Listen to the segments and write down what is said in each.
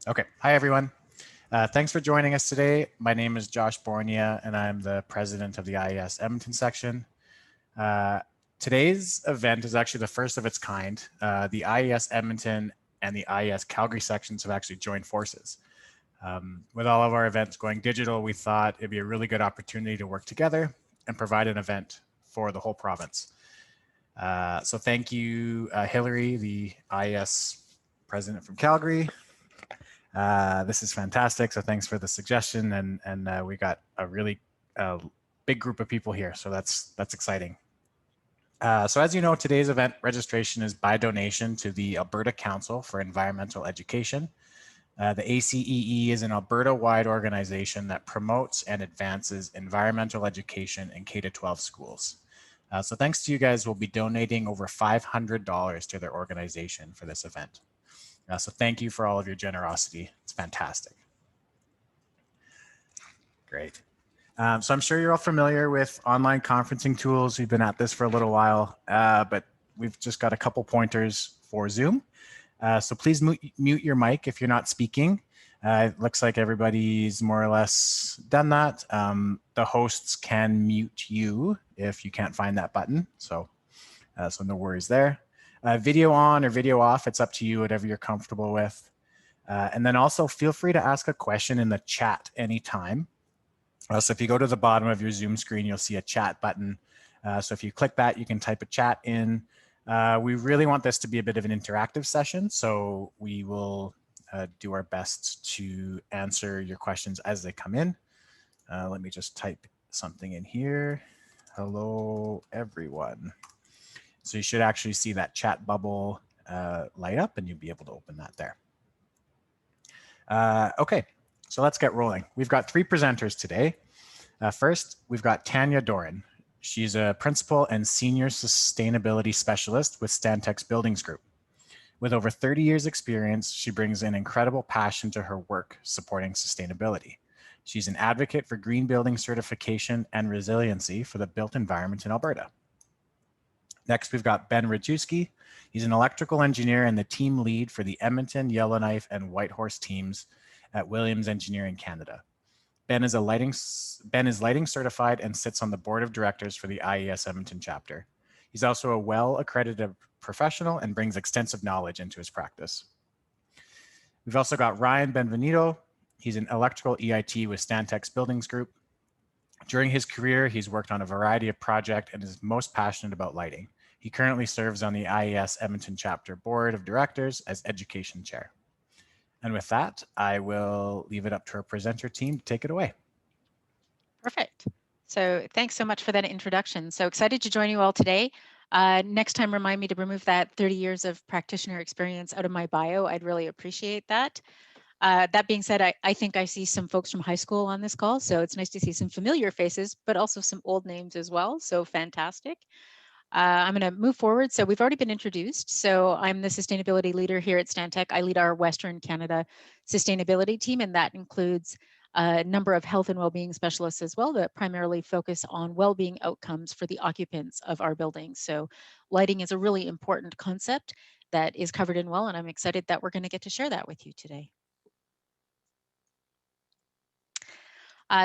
Okay, hi everyone. Thanks for joining us today. My name is Josh Bornia and I'm the president of the IES Edmonton section. Today's event is actually the first of its kind. The IES Edmonton and the IES Calgary sections have actually joined forces. With all of our events going digital, we thought it'd be a really good opportunity to work together and provide an event for the whole province. So thank you, Hillary, the IES president from Calgary. This is fantastic. So thanks for the suggestion, and we got a really big group of people here. So that's exciting. So as you know, today's event registration is by donation to the Alberta Council for Environmental Education. The ACEE is an Alberta-wide organization that promotes and advances environmental education in K-12 schools. So thanks to you guys, we'll be donating over $500 to their organization for this event. So thank you for all of your generosity. It's fantastic. Great. So I'm sure you're all familiar with online conferencing tools. We've been at this for a little while, but we've just got a couple pointers for Zoom. So please mute your mic if you're not speaking. It looks like everybody's more or less done that. The hosts can mute you if you can't find that button. So no worries there. Video on or video off, it's up to you, whatever you're comfortable with. And then also feel free to ask a question in the chat anytime. So if you go to the bottom of your Zoom screen, you'll see a chat button. So if you click that, you can type a chat in. We really want this to be a bit of an interactive session, so we will do our best to answer your questions as they come in. Let me just type something in here. Hello, everyone. So you should actually see that chat bubble light up, and you'll be able to open that there. Okay, so let's get rolling. We've got 3 presenters today. First, we've got Tanya Doran. She's a principal and senior sustainability specialist with Stantec's Buildings Group. With over 30 years experience, she brings an incredible passion to her work supporting sustainability. She's an advocate for green building certification and resiliency for the built environment in Alberta. Next, we've got Ben Rajewski. He's an electrical engineer and the team lead for the Edmonton, Yellowknife, and Whitehorse teams at Williams Engineering Canada. Ben is lighting certified and sits on the board of directors for the IES Edmonton chapter. He's also a well-accredited professional and brings extensive knowledge into his practice. We've also got Ryan Benvenuto. He's an electrical EIT with Stantec's Buildings Group. During his career, he's worked on a variety of projects and is most passionate about lighting. He currently serves on the IES Edmonton chapter board of directors as education chair. And with that, I will leave it up to our presenter team to take it away. Perfect. So thanks so much for that introduction. So excited to join you all today. Next time, remind me to remove that 30 years of practitioner experience out of my bio. I'd really appreciate that. That being said, I think I see some folks from high school on this call, so it's nice to see some familiar faces, but also some old names as well, so fantastic. I'm going to move forward. So we've already been introduced. So I'm the sustainability leader here at Stantec. I lead our Western Canada sustainability team, and that includes a number of health and well-being specialists as well that primarily focus on well-being outcomes for the occupants of our buildings. So lighting is a really important concept that is covered in WELL, and I'm excited that we're going to get to share that with you today.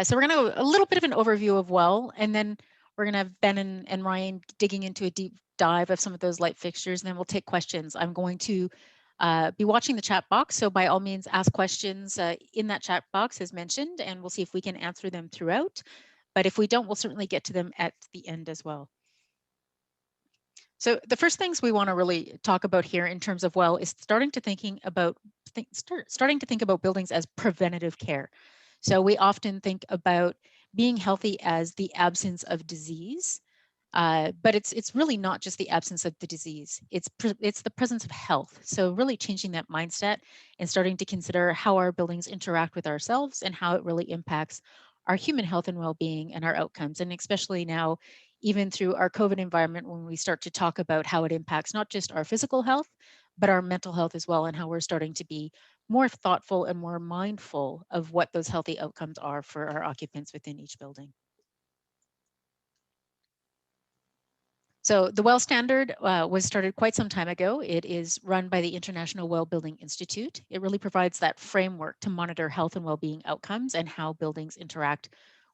So we're going to a little bit of an overview of WELL, and then we're going to have Ben and Ryan digging into a deep dive of some of those light fixtures, and then we'll take questions. I'm going to be watching the chat box, so by all means ask questions in that chat box as mentioned, and we'll see if we can answer them throughout. But if we don't, we'll certainly get to them at the end as well. So the first things we want to really talk about here in terms of WELL is starting to think about buildings as preventative care. So we often think about being healthy as the absence of disease, but it's really not just the absence of the disease. It's the presence of health. So really changing that mindset and starting to consider how our buildings interact with ourselves and how it really impacts our human health and well-being and our outcomes. And especially now, even through our COVID environment, when we start to talk about how it impacts not just our physical health, but our mental health as well, and how we're starting to be more thoughtful and more mindful of what those healthy outcomes are for our occupants within each building. So the WELL standard was started quite some time ago. It is run by the International Well Building Institute. It really provides that framework to monitor health and well-being outcomes and how buildings interact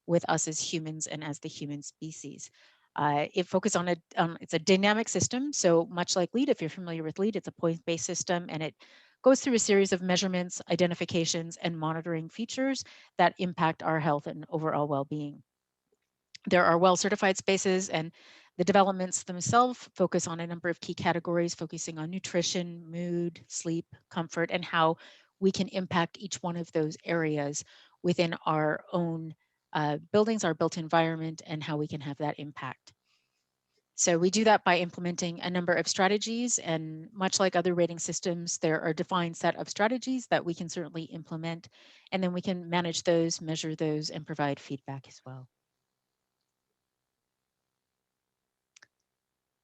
with us as humans and as the human species. It focuses on it's a dynamic system. So much like LEED, if you're familiar with LEED, it's a point-based system, and it goes through a series of measurements, identifications, and monitoring features that impact our health and overall well-being. There are well-certified spaces, and the developments themselves focus on a number of key categories, focusing on nutrition, mood, sleep, comfort, and how we can impact each one of those areas within our own buildings, our built environment, and how we can have that impact. So we do that by implementing a number of strategies, and much like other rating systems, there are a defined set of strategies that we can certainly implement, and then we can manage those, measure those, and provide feedback as well.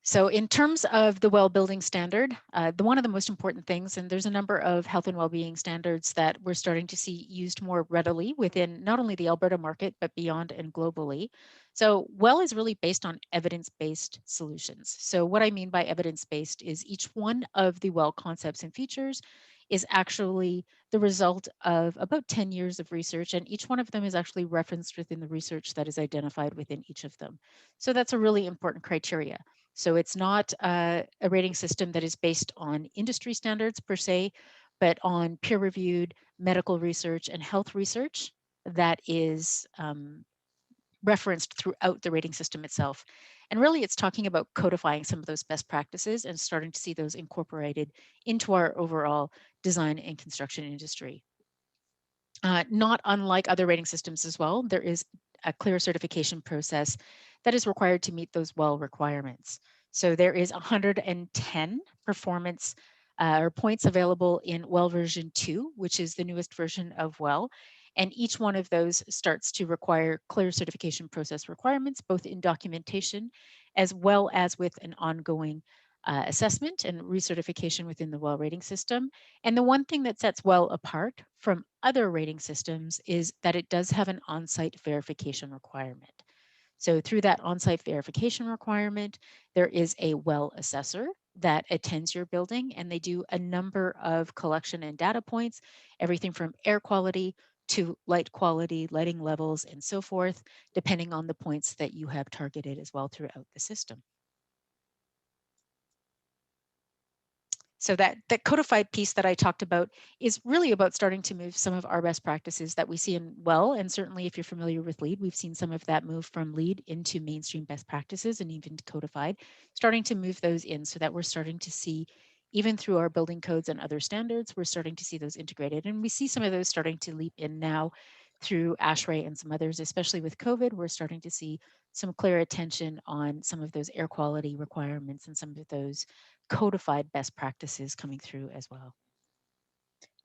So in terms of the well building standard, one of the most important things, and there's a number of health and well-being standards that we're starting to see used more readily within not only the Alberta market, but beyond and globally. So WELL is really based on evidence-based solutions. So what I mean by evidence-based is each one of the WELL concepts and features is actually the result of about 10 years of research, and each one of them is actually referenced within the research that is identified within each of them. So that's a really important criteria. So it's not a rating system that is based on industry standards per se, but on peer-reviewed medical research and health research that is referenced throughout the rating system itself. And really, it's talking about codifying some of those best practices and starting to see those incorporated into our overall design and construction industry. Not unlike other rating systems as well, there is a clear certification process that is required to meet those WELL requirements. So there is 110 performance or points available in WELL version 2, which is the newest version of WELL. And each one of those starts to require clear certification process requirements, both in documentation as well as with an ongoing assessment and recertification within the WELL rating system. And the one thing that sets WELL apart from other rating systems is that it does have an on-site verification requirement. So through that on-site verification requirement, there is a WELL assessor that attends your building, and they do a number of collection and data points, everything from air quality to light quality, lighting levels, and so forth, depending on the points that you have targeted as well throughout the system. So that codified piece that I talked about is really about starting to move some of our best practices that we see in WELL. And certainly if you're familiar with LEED, we've seen some of that move from LEED into mainstream best practices and even codified, starting to move those in so that we're starting to see, even through our building codes and other standards, we're starting to see those integrated. And we see some of those starting to leap in now through ASHRAE and some others, especially with COVID. We're starting to see some clear attention on some of those air quality requirements and some of those codified best practices coming through as well.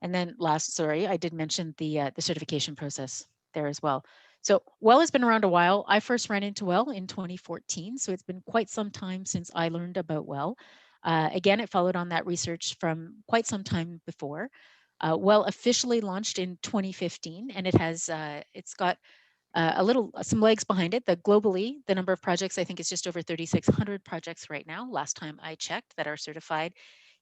And then last, sorry, I did mention the certification process there as well. So WELL has been around a while. I first ran into WELL in 2014, so it's been quite some time since I learned about WELL. Again, it followed on that research from quite some time before. WELL officially launched in 2015, and it's got some legs behind it. Globally, the number of projects, I think, is just over 3,600 projects right now, last time I checked, that are certified.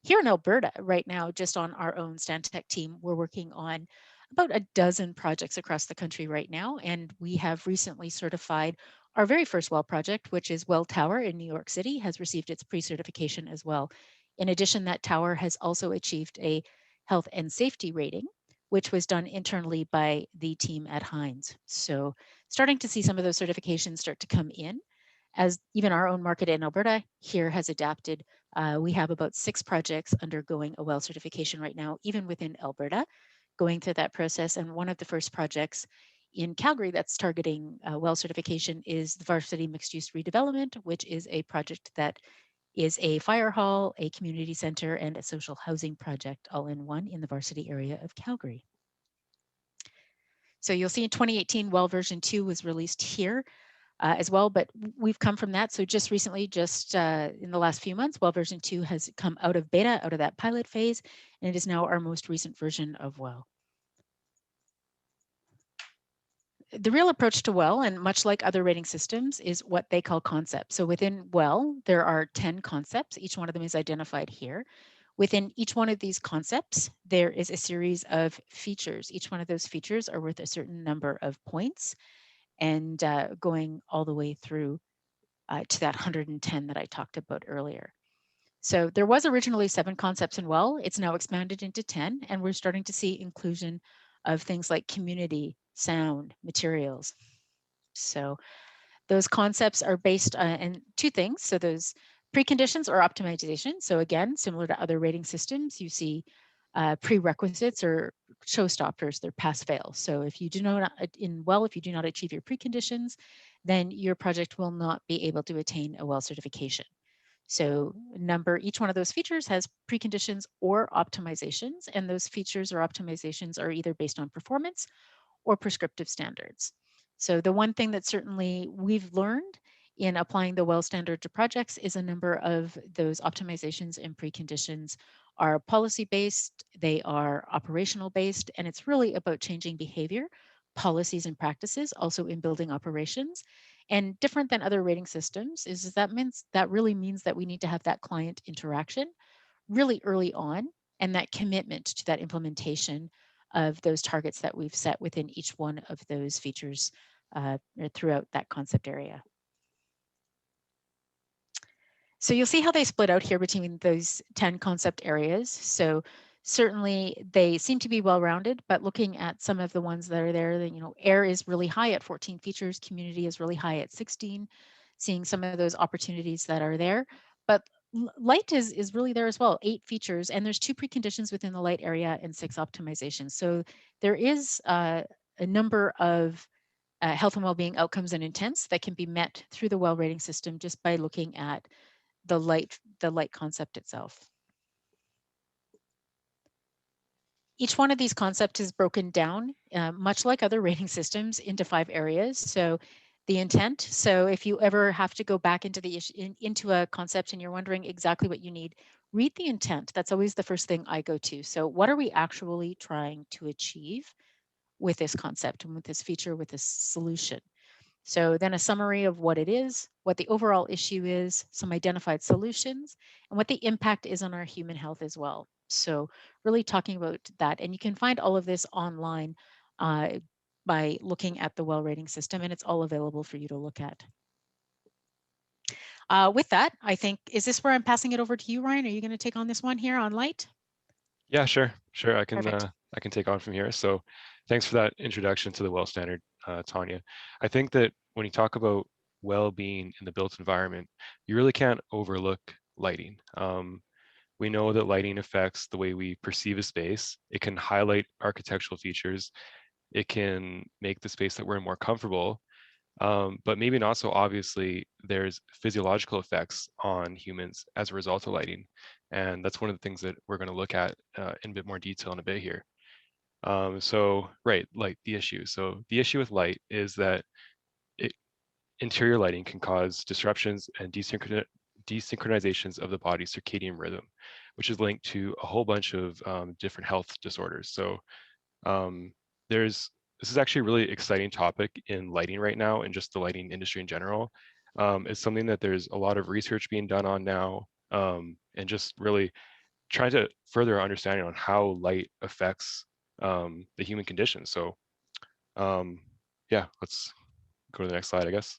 Here in Alberta right now, just on our own Stantec team, we're working on about a dozen projects across the country right now, and we have recently certified our very first WELL project, which is WELL Tower in New York City, has received its pre-certification as well. In addition, that tower has also achieved a health and safety rating, which was done internally by the team at Hines. So starting to see some of those certifications start to come in, as even our own market in Alberta here has adapted. We have about 6 projects undergoing a WELL certification right now, even within Alberta, going through that process. And one of the first projects in Calgary that's targeting WELL certification is the Varsity Mixed Use Redevelopment, which is a project that is a fire hall, a community center, and a social housing project all in one in the Varsity area of Calgary. So you'll see in 2018, WELL version 2 was released here as well, but we've come from that. So just recently, in the last few months, WELL version 2 has come out of beta, out of that pilot phase, and it is now our most recent version of WELL. the real approach to WELL, and much like other rating systems, is what they call concepts. So within WELL, there are 10 concepts. Each one of them is identified here. Within each one of these concepts, there is a series of features. Each one of those features are worth a certain number of points, and going all the way through to that 110 that I talked about earlier. So there was originally 7 concepts in WELL. It's now expanded into 10, and we're starting to see inclusion of things like community, sound, materials. So those concepts are based on 2 things. So those preconditions or optimization. So again, similar to other rating systems, you see prerequisites or showstoppers, they're pass fail. So if you do not, in WELL, if you do not achieve your preconditions, then your project will not be able to attain a WELL certification. So each one of those features has preconditions or optimizations, and those features or optimizations are either based on performance or prescriptive standards. So the one thing that certainly we've learned in applying the WELL standard to projects is a number of those optimizations and preconditions are policy-based, they are operational-based, and it's really about changing behavior, policies and practices, also in building operations. And different than other rating systems is that really means that we need to have that client interaction really early on, and that commitment to that implementation of those targets that we've set within each one of those features throughout that concept area. So you'll see how they split out here between those 10 concept areas. So certainly they seem to be well-rounded, but looking at some of the ones that are there, air is really high at 14 features, community is really high at 16, seeing some of those opportunities that are there. But light is really there as well, 8 features, and there's 2 preconditions within the light area and 6 optimizations. So there is a number of health and well-being outcomes and intents that can be met through the WELL rating system just by looking at the light concept itself. Each one of these concepts is broken down, much like other rating systems, into 5 areas. So the intent. So if you ever have to go back into into a concept and you're wondering exactly what you need, read the intent. That's always the first thing I go to. So what are we actually trying to achieve with this concept and with this feature, with this solution? So then a summary of what it is, what the overall issue is, some identified solutions, and what the impact is on our human health as well. So really talking about that. And you can find all of this online by looking at the WELL rating system, and it's all available for you to look at. With that, I think, is this where I'm passing it over to you, Ryan? Are you going to take on this one here on light? Yeah, sure. I can Perfect. I can take on from here. So thanks for that introduction to the WELL standard, Tanya. I think that when you talk about well-being in the built environment, you really can't overlook lighting. We know that lighting affects the way we perceive a space. It can highlight architectural features. It can make the space that we're in more comfortable. But maybe not so obviously, there's physiological effects on humans as a result of lighting. And that's one of the things that we're going to look at in a bit more detail in a bit here. Right, light, the issue. So the issue with light is that interior lighting can cause disruptions and desynchronizations of the body's circadian rhythm, which is linked to a whole bunch of different health disorders. So this is actually a really exciting topic in lighting right now, and just the lighting industry in general. It's something that there's a lot of research being done on now, and just really trying to further understanding on how light affects the human condition. So yeah, let's go to the next slide, I guess.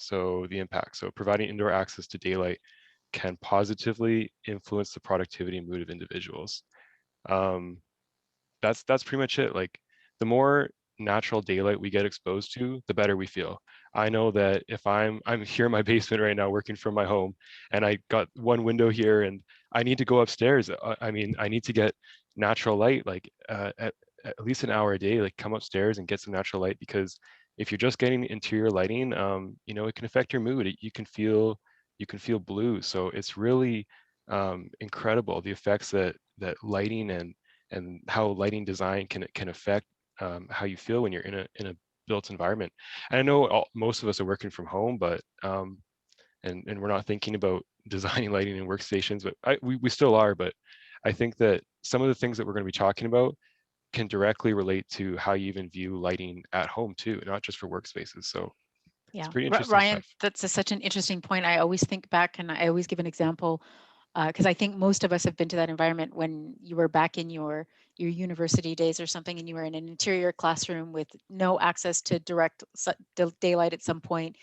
So the impact. So providing indoor access to daylight can positively influence the productivity and mood of individuals. That's pretty much it. Like, the more natural daylight we get exposed to, the better we feel. I know that if I'm here in my basement right now working from my home, and I got one window here and I need to go upstairs. I mean, I need to get natural light, like at least an hour a day, like come upstairs and get some natural light, because if you're just getting interior lighting, it can affect your mood. You can feel blue. So it's really incredible the effects that lighting and how lighting design can affect how you feel when you're in a built environment. And I know most of us are working from home, but and we're not thinking about designing lighting in workstations, but we still are. But I think that some of the things that we're going to be talking about can directly relate to how you even view lighting at home too, not just for workspaces. So it's Yeah, pretty interesting Ryan, stuff. that's such an interesting point. I always think back, and I always give an example, because I think most of us have been to that environment when you were back in your university days or something, and you were in an interior classroom with no access to direct daylight at some point.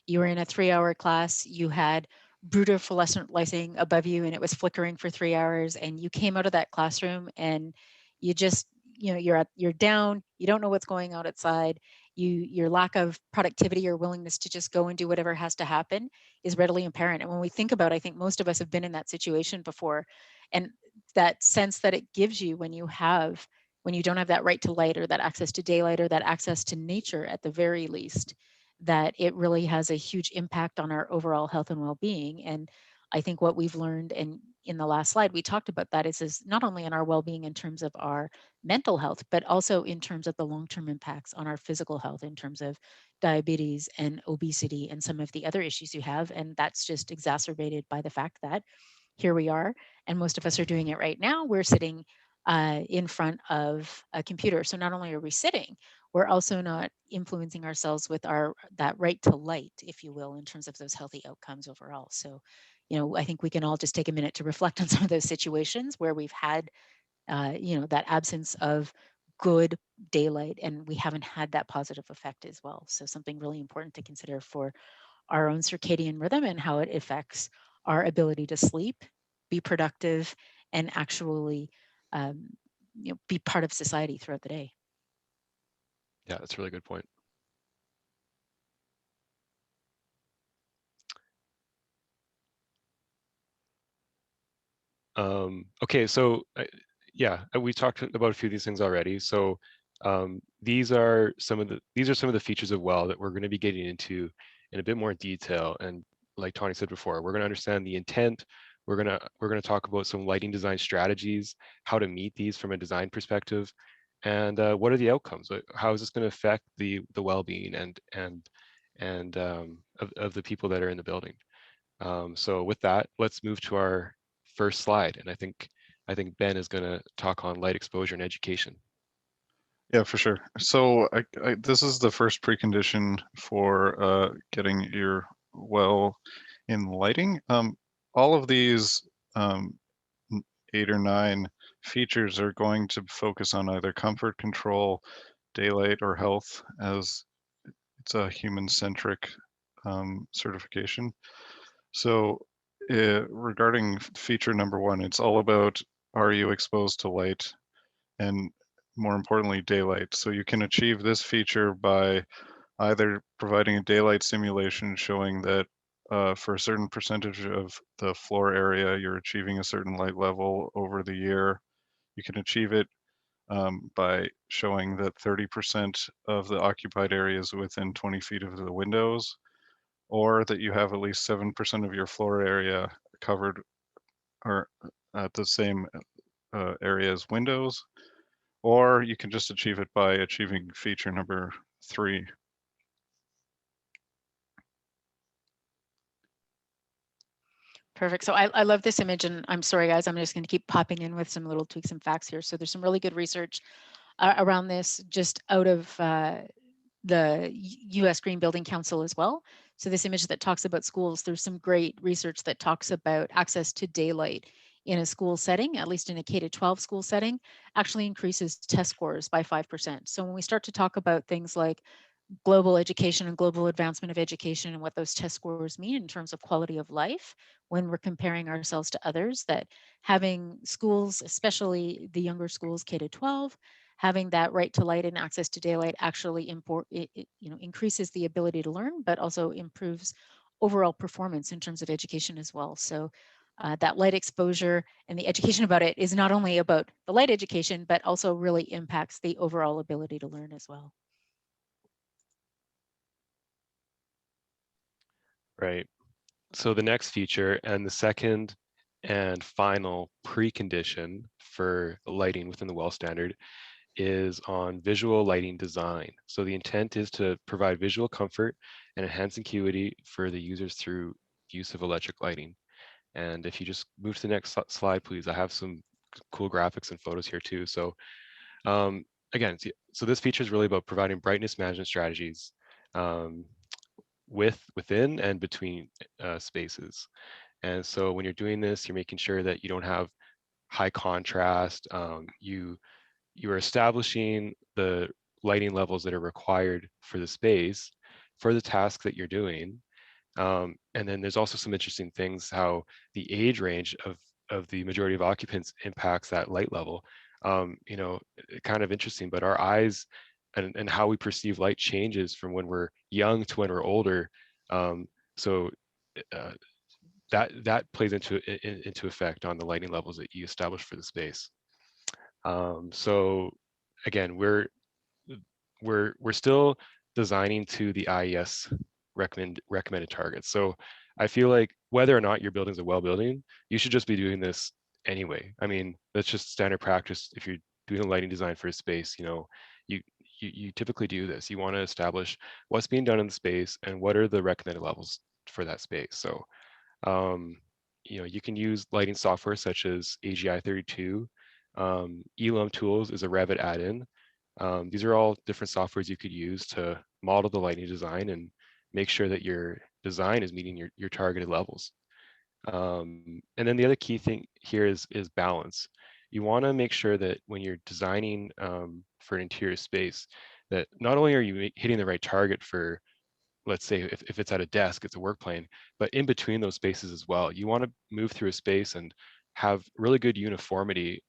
You were in a 3-hour class. You had brutal fluorescent lighting above you, and it was flickering for 3 hours. And you came out of that classroom, and you just, you're down. You don't know what's going on outside. Your lack of productivity or willingness to just go and do whatever has to happen is readily apparent. And when we think about, I think most of us have been in that situation before, and that sense that it gives you when you don't have that right to light or that access to daylight or that access to nature at the very least, that it really has a huge impact on our overall health and well-being. And I think what we've learned, and in the last slide we talked about that, is not only in our well-being in terms of our mental health, but also in terms of the long-term impacts on our physical health in terms of diabetes and obesity and some of the other issues you have. And that's just exacerbated by the fact that here we are, and most of us are doing it right now. We're sitting in front of a computer. So not only are we sitting, we're also not influencing ourselves with that right to light, if you will, in terms of those healthy outcomes overall. So, I think we can all just take a minute to reflect on some of those situations where we've had that absence of good daylight, and we haven't had that positive effect as well. So something really important to consider for our own circadian rhythm and how it affects our ability to sleep, be productive, and actually be part of society throughout the day. Yeah, that's a really good point. Okay, so yeah, we talked about a few of these things already. So these are some of the features of WELL that we're going to be getting into in a bit more detail. And like Tawny said before, we're going to understand the intent. We're going to talk about some lighting design strategies, how to meet these from a design perspective, and what are the outcomes? How is this going to affect the well-being and of the people that are in the building? So with that, let's move to our first slide. And I think Ben is going to talk on light exposure and education. Yeah, for sure. So this is the first precondition for getting your well in lighting. All of these 8 or 9 features are going to focus on either comfort, control, daylight, or health, as it's a human-centric certification. So regarding feature number 1, it's all about, are you exposed to light, and more importantly, daylight. So you can achieve this feature by either providing a daylight simulation showing that for a certain percentage of the floor area, you're achieving a certain light level over the year. You can achieve it by showing that 30% of the occupied area is within 20 feet of the windows, or that you have at least 7% of your floor area covered or at the same area as windows, or you can just achieve it by achieving feature number 3. Perfect. So I love this image, and I'm sorry, guys, I'm just going to keep popping in with some little tweaks and facts here. So there's some really good research around this just out of the US Green Building Council as well. So this image that talks about schools, there's some great research that talks about access to daylight in a school setting, at least in a K-12 school setting, actually increases test scores by 5%. So when we start to talk about things like global education and global advancement of education and what those test scores mean in terms of quality of life when we're comparing ourselves to others, that having schools, especially the younger schools, K-12, having that right to light and access to daylight actually increases the ability to learn, but also improves overall performance in terms of education as well. So that light exposure and the education about it is not only about the light education, but also really impacts the overall ability to learn as well. Right. So the next feature and the second and final precondition for lighting within the WELL standard is on visual lighting design. So the intent is to provide visual comfort and enhance acuity for the users through use of electric lighting. And if you just move to the next slide, please, I have some cool graphics and photos here too. So Again, so this feature is really about providing brightness management strategies within and between spaces. And so when you're doing this, you're making sure that you don't have high contrast. You are establishing the lighting levels that are required for the space, for the task that you're doing. And then there's also some interesting things how the age range of the majority of occupants impacts that light level. You know, kind of interesting, but our eyes and how we perceive light changes from when we're young to when we're older. So uh, that plays into effect on the lighting levels that you establish for the space. So again, we're still designing to the IES recommended targets. So I feel like whether or not your building's a well building, you should just be doing this anyway. I mean, that's just standard practice. If you're doing a lighting design for a space, you know, you typically do this. You want to establish what's being done in the space and what are the recommended levels for that space. So you know, you can use lighting software such as AGI 32. Elum Tools is a Revit add-in. These are all different softwares you could use to model the lighting design and make sure that your design is meeting your targeted levels. And then the other key thing here is balance. You want to make sure that when you're designing for an interior space, that not only are you hitting the right target for, let's say if it's at a desk, it's a work plane, but in between those spaces as well. You want to move through a space and have really good uniformity,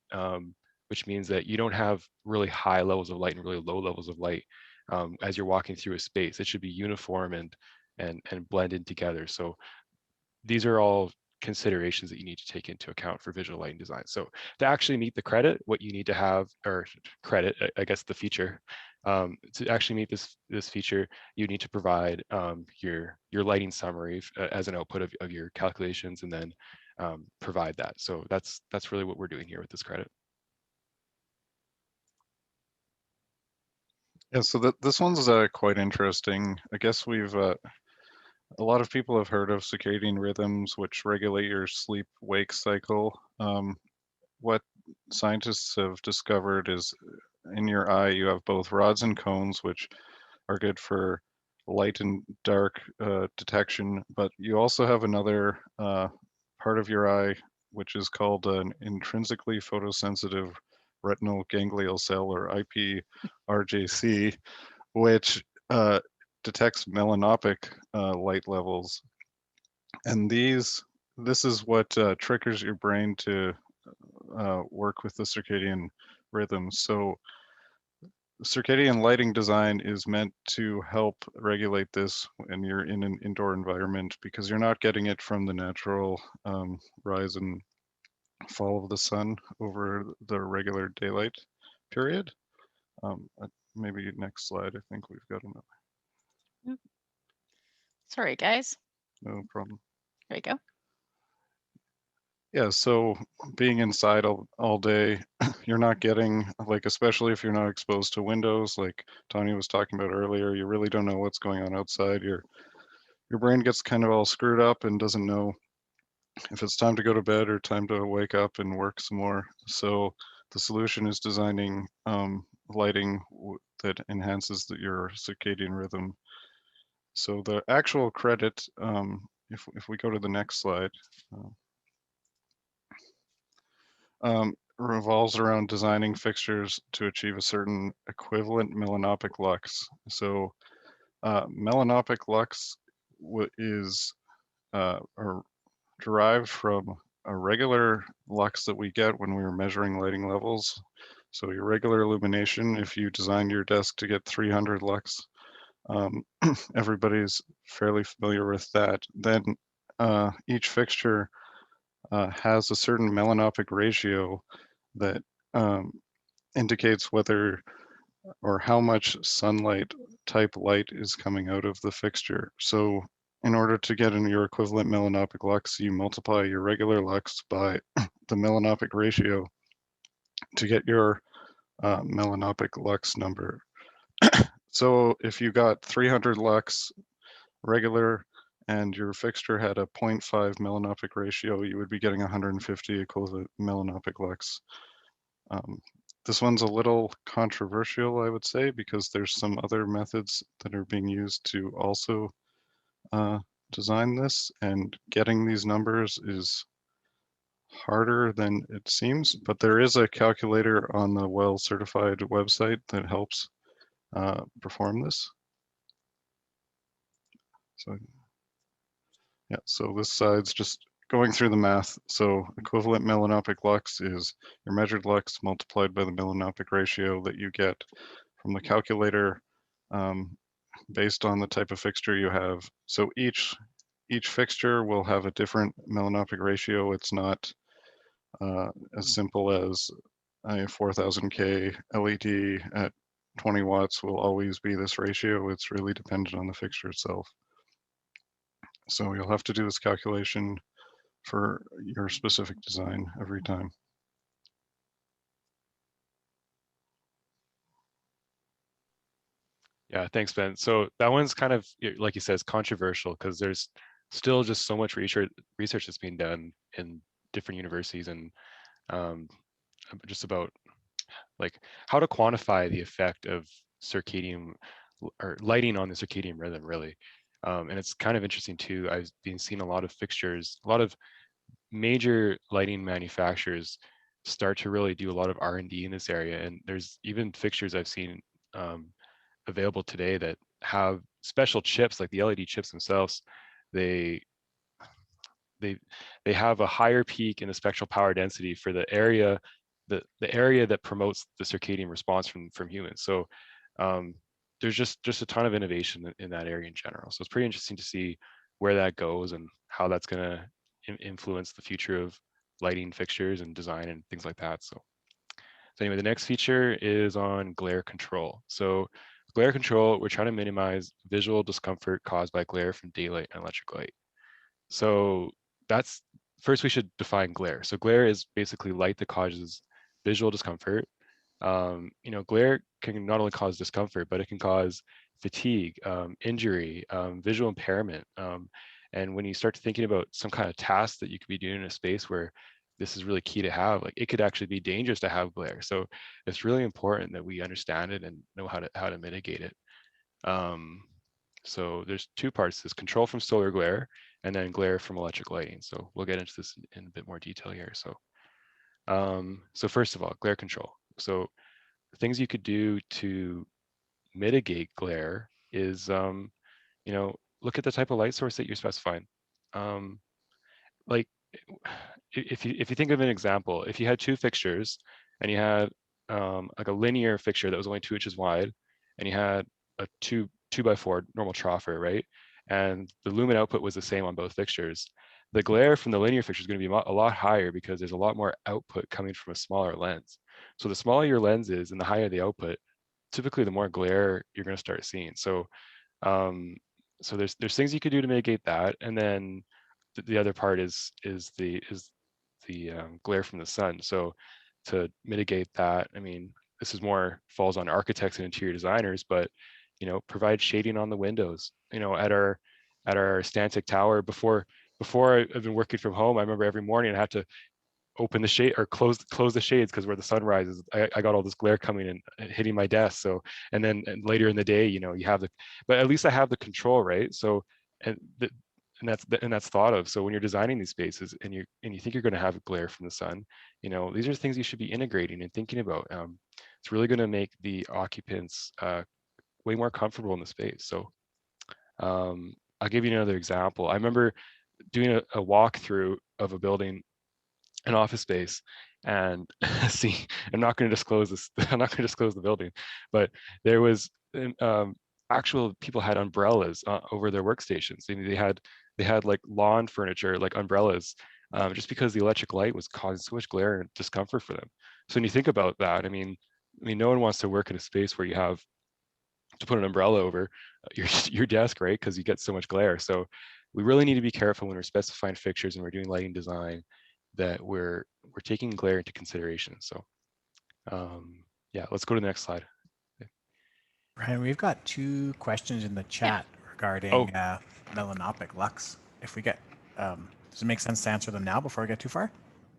which means that you don't have really high levels of light and really low levels of light as you're walking through a space. It should be uniform and blended together. So these are all considerations that you need to take into account for visual lighting design. So to actually meet the credit, what you need to have, or credit, I guess the feature, to actually meet this feature, you need to provide your lighting summary as an output of your calculations, and then provide that. So that's really what we're doing here with this credit. Yeah, so this one's quite interesting. I guess we've a lot of people have heard of circadian rhythms, which regulate your sleep-wake cycle. What scientists have discovered is in your eye, you have both rods and cones, which are good for light and dark detection, but you also have another part of your eye, which is called an intrinsically photosensitive retinal ganglial cell, or IPRJC, which detects melanopic light levels. And this is what triggers your brain to work with the circadian rhythm. So circadian lighting design is meant to help regulate this when you're in an indoor environment, because you're not getting it from the natural rise and fall of the sun over the regular daylight period. Maybe next slide. I think we've got another. Sorry, guys. No problem. There you go. Yeah, so being inside all day, you're not getting, like, especially if you're not exposed to windows, like Tanya was talking about earlier, you really don't know what's going on outside. Your brain gets kind of all screwed up and doesn't know if it's time to go to bed or time to wake up and work some more. So the solution is designing lighting that enhances your circadian rhythm. So the actual credit, if we go to the next slide, revolves around designing fixtures to achieve a certain equivalent melanopic lux. So melanopic lux is derived from a regular lux that we get when we were measuring lighting levels. So your regular illumination, if you designed your desk to get 300 lux, everybody's fairly familiar with that. Then each fixture has a certain melanopic ratio that indicates whether or how much sunlight type light is coming out of the fixture. So in order to get in your equivalent melanopic lux, you multiply your regular lux by the melanopic ratio to get your melanopic lux number. So if you got 300 lux regular and your fixture had a 0.5 melanopic ratio, you would be getting 150 equivalent melanopic lux. This one's a little controversial, I would say, because there's some other methods that are being used to also design this, and getting these numbers is harder than it seems, but there is a calculator on the WELL certified website that helps perform this. So yeah, so this side's just going through the math. So equivalent melanopic lux is your measured lux multiplied by the melanopic ratio that you get from the calculator based on the type of fixture you have. So each fixture will have a different melanopic ratio. It's not as simple as a 4000K LED at 20 watts will always be this ratio. It's really dependent on the fixture itself. So you'll have to do this calculation for your specific design every time. Yeah, thanks, Ben. So that one's kind of, like you said, it's controversial because there's still just so much research that's being done in different universities and just about like how to quantify the effect of circadian or lighting on the circadian rhythm, really. And it's kind of interesting too. I've been seeing a lot of fixtures, a lot of major lighting manufacturers start to really do a lot of R&D in this area. And there's even fixtures I've seen available today that have special chips, like the LED chips themselves. They have a higher peak in the spectral power density for the area, the area that promotes the circadian response from humans. So there's just a ton of innovation in that area in general. So it's pretty interesting to see where that goes and how that's going to influence the future of lighting fixtures and design and things like that. So anyway, the next feature is on glare control. So glare control, we're trying to minimize visual discomfort caused by glare from daylight and electric light. So that's, first we should define glare. So glare is basically light that causes visual discomfort. Glare can not only cause discomfort, but it can cause fatigue, injury, visual impairment. And when you start thinking about some kind of task that you could be doing in a space where this is really key to have, like it could actually be dangerous to have glare. So it's really important that we understand it and know how to mitigate it. So there's two parts: this control from solar glare and then glare from electric lighting. So we'll get into this in a bit more detail here. So first of all, glare control. So things you could do to mitigate glare is, look at the type of light source that you're specifying. Like if you think of an example, if you had two fixtures and you had like a linear fixture that was only 2 inches wide, and you had a 2x4 normal troffer, right? And the lumen output was the same on both fixtures. The glare from the linear fixture is going to be a lot higher because there's a lot more output coming from a smaller lens. So the smaller your lens is and the higher the output, typically the more glare you're going to start seeing. So there's things you could do to mitigate that, and then the other part is the glare from the sun. So to mitigate that, I mean, this is more falls on architects and interior designers, but provide shading on the windows. At our Stantec tower, before I've been working from home, I remember every morning I had to open the shade or close the shades because where the sun rises, I got all this glare coming and hitting my desk. So and later in the day, you have but at least I have the control, right? So and that's thought of. So when you're designing these spaces and you think you're going to have glare from the sun, these are things you should be integrating and thinking about. It's really going to make the occupants way more comfortable in the space. So I'll give you another example. I remember doing a walkthrough of a building, an office space, and see, I'm not going to disclose this. I'm not going to disclose the building, but there was actual people had umbrellas over their workstations. They had like lawn furniture, like umbrellas, just because the electric light was causing so much glare and discomfort for them. So when you think about that, I mean, no one wants to work in a space where you have to put an umbrella over your desk, right? Because you get so much glare. So we really need to be careful when we're specifying fixtures and we're doing lighting design that we're taking glare into consideration. So yeah, let's go to the next slide. Brian, we've got 2 questions in the chat regarding Melanopic Lux. If we get, does it make sense to answer them now before we get too far?